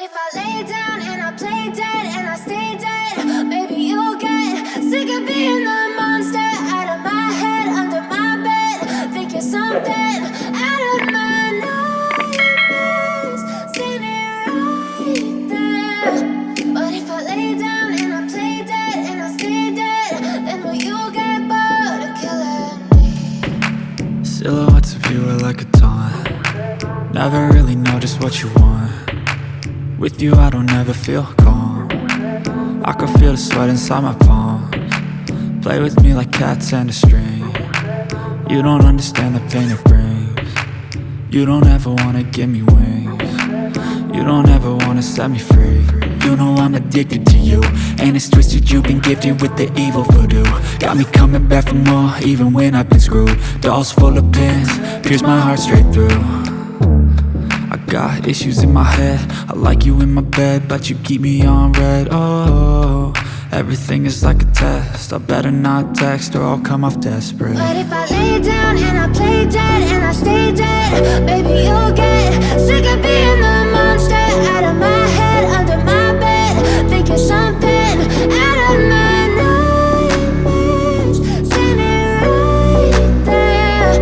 if I lay down and I play dead and I stay dead? Maybe you'll get sick of being the monster out of my head, under my bed. Think you're something out of my nightmares, standing right there. But if I lay down and I play dead and I stay dead, then will you get bored of killing me? Silhouettes of you are like a taunt. Never really know just what you want. With you I don't ever feel calm. I can feel the sweat inside my palms. Play with me like cats and a string. You don't understand the pain it brings. You don't ever wanna give me wings. You don't ever wanna set me free. You know I'm addicted to you, and it's twisted, you've been gifted with the evil voodoo. Got me coming back for more, even when I've been screwed. Dolls full of pins, pierce my heart straight through. I got issues in my head, I like you in my bed, but you keep me on red. Oh, everything is like a test, I better not text or I'll come off desperate. But if I lay down and I play dead and I stay dead, baby you'll get sick of being the monster out of my head, under my bed. Think you're something out of my nightmares, standing right there.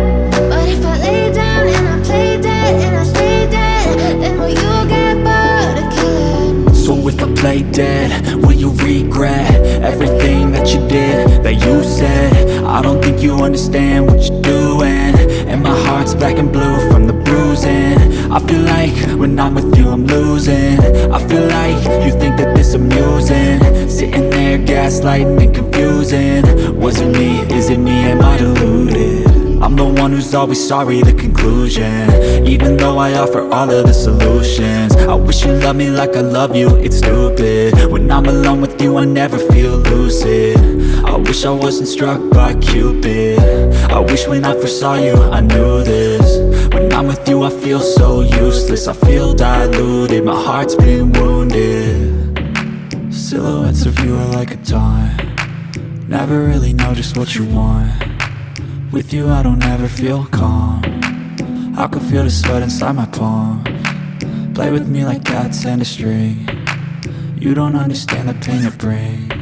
But if I lay down and I play dead and I stay dead, then will you get bored of killing me? So if I play dead, will you regret everything that you did, that you said? I don't think you understand what you're doing, and my heart's black and blue from the bruising. I feel like when I'm with you I'm losing. I feel like you think that this amusing, sitting there gaslighting and confusing. Was it me? Is it me? Am I deluded? I'm the one who's always sorry, the conclusion, even though I offer all of the solutions. I wish you loved me like I love you, it's stupid. When I'm alone with you I never feel lucid. I wish I wasn't struck by Cupid. I wish when I first saw you I knew this. When I'm with you I feel so useless, I feel diluted, my heart's been wounded. Silhouettes of you are like a taunt. Never really know just what you want. With you I don't ever feel calm. I can feel the sweat inside my palms. Play with me like cats and a string. You don't understand the pain it brings.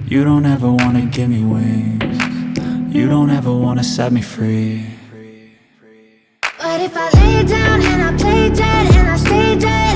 You don't ever wanna give me wings. You don't ever wanna set me free. But if I lay down and I play dead and I stay dead,